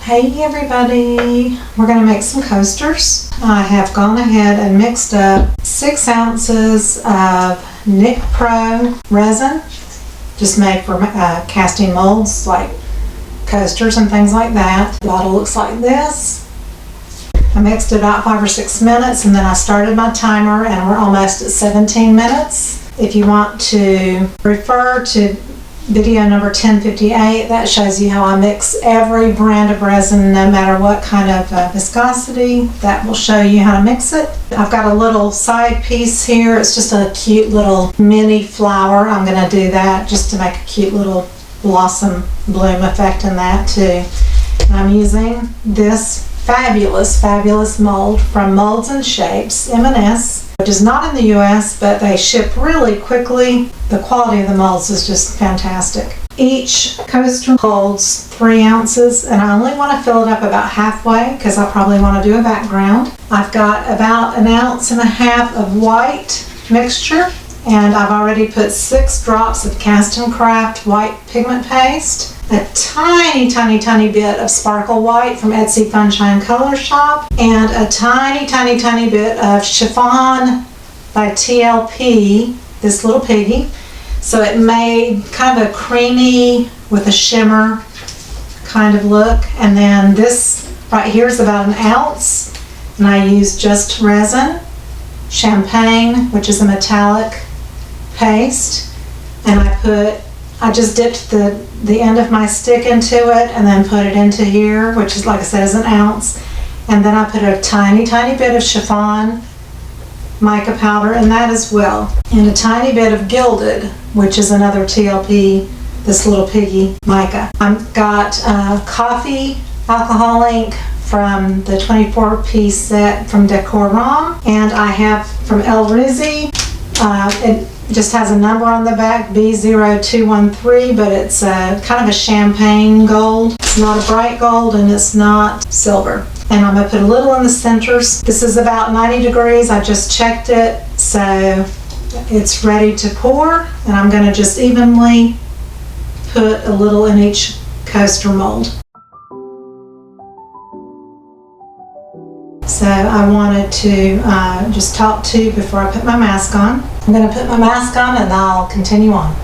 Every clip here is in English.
Hey everybody, we're going to make some coasters. I have gone ahead and mixed up 6 ounces of Nick Pro resin, just made for casting molds like coasters and things like that. The bottle looks like this. I mixed it about 5 or 6 minutes and then I started my timer and we're almost at 17 minutes. If you want to refer to video number 1058, that shows you how I mix every brand of resin, no matter what kind of viscosity. That will show you how to mix it. I've got a little side piece here. It's just a cute little mini flower. I'm going to do that just to make a cute little blossom bloom effect in that too. And I'm using this fabulous mold from Molds and Shapes, M&S, which is not in the US, but they ship really quickly. The quality of the molds is just fantastic. Each coaster holds 3 ounces, and I only want to fill it up about halfway because I probably want to do a background. I've got about 1.5 ounces of white mixture, and I've already put 6 drops of Cast and Craft white pigment paste, a tiny bit of sparkle white from Etsy Funshine Color Shop, and a tiny bit of chiffon by TLP, this little piggy. So it made kind of a creamy with a shimmer kind of look. And then this right here is about 1 ounce, and I use just resin, champagne, which is a metallic paste, and I just dipped the end of my stick into it and then put it into here, which is, like I said, is 1 ounce. And then I put a tiny bit of chiffon mica powder in that as well, and a tiny bit of gilded, which is another TLP, this little piggy mica. I've got coffee alcohol ink from the 24-piece set from Decorum, and I have from El Rizzi. It just has a number on the back, B0213, but it's kind of a champagne gold. It's not a bright gold and it's not silver. And I'm going to put a little in the centers. This is about 90 degrees. I just checked it, so it's ready to pour. And I'm going to just evenly put a little in each coaster mold. So I wanted to just talk to you before I put my mask on. I'm going to put my mask on and I'll continue on.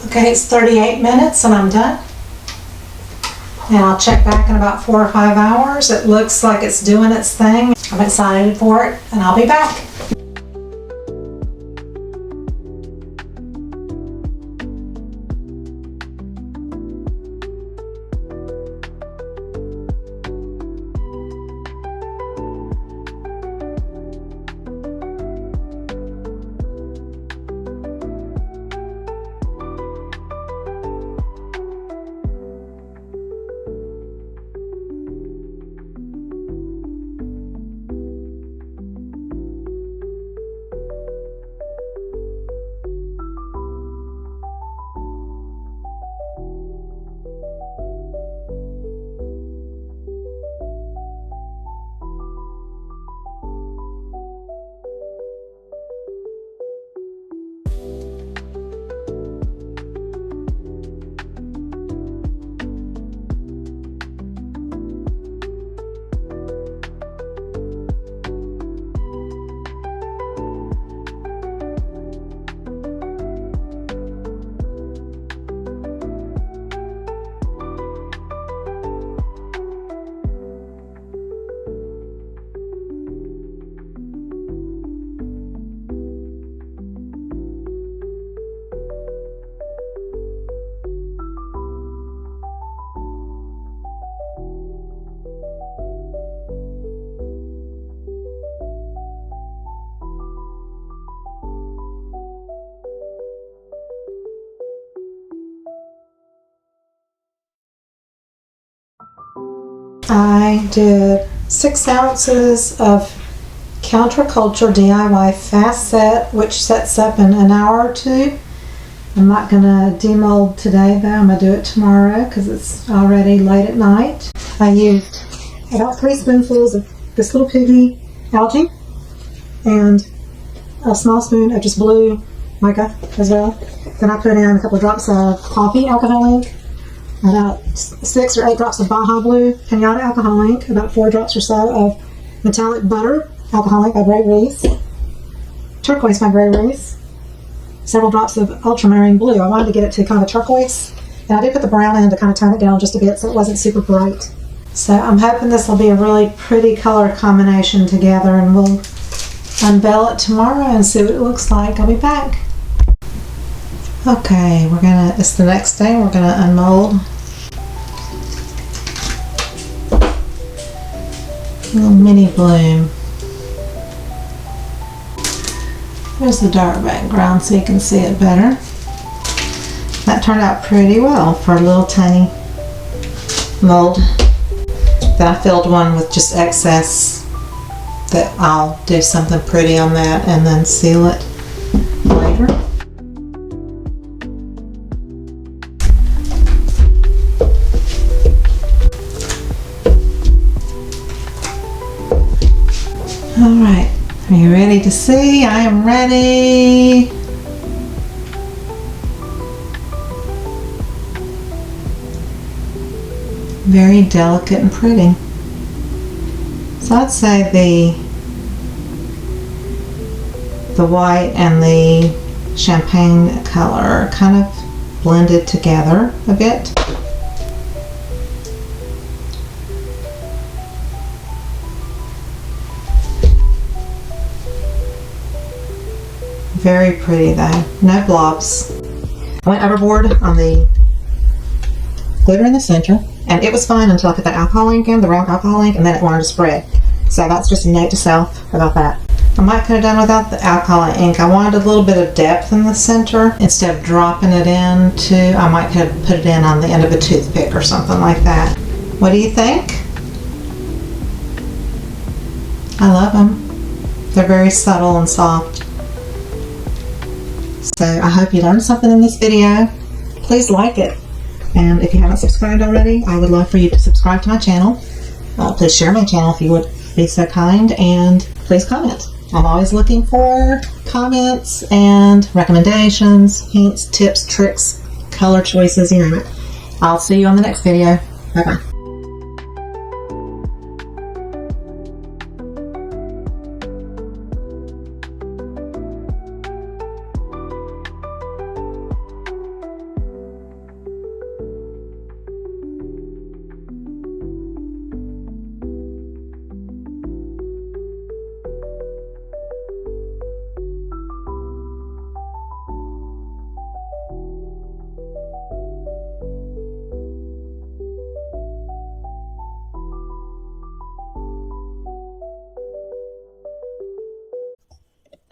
Okay, it's 38 minutes and I'm done. And I'll check back in about 4 or 5 hours. It looks like it's doing its thing. I'm excited for it and I'll be back. I did 6 ounces of Counterculture DIY Fast Set, which sets up in an hour or 2. I'm not going to demold today though, I'm going to do it tomorrow because it's already late at night. I used about 3 spoonfuls of this little piggy algae and a small spoon of just blue mica as well. Then I put in a couple of drops of coffee alcohol ink, about 6 or 8 drops of Baja Blue Pinata alcohol ink, about 4 drops or so of metallic butter alcohol ink by Grey Reese, turquoise by Grey Reese, several drops of ultramarine blue. I wanted to get it to kind of turquoise, and I did put the brown in to kind of tone it down just a bit so it wasn't super bright. So I'm hoping this will be a really pretty color combination together, and we'll unveil it tomorrow and see what it looks like. I'll be back. Okay, it's the next day, we're gonna unmold. A little mini bloom. There's the dark background so you can see it better. That turned out pretty well for a little tiny mold. Then I filled one with just excess that I'll do something pretty on that and then seal it later. Alright, are you ready to see? I am ready. Very delicate and pretty. So I'd say the white and the champagne color are kind of blended together a bit. Very pretty though, no blobs. I went overboard on the glitter in the center, and it was fine until I put that alcohol ink in, the round alcohol ink, and then it wanted to spread. So that's just a note to self about that. I might could have done without the alcohol ink. I wanted a little bit of depth in the center. Instead of dropping it into, I might have put it in on the end of a toothpick or something like that. What do you think? I love them. They're very subtle and soft. So I hope you learned something in this video. Please like it. And if you haven't subscribed already, I would love for you to subscribe to my channel. Please share my channel if you would be so kind, and please comment. I'm always looking for comments and recommendations, hints, tips, tricks, color choices, you name it. I'll see you on the next video. Bye-bye.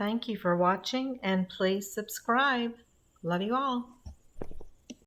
thank you for watching, and please subscribe. Love you all.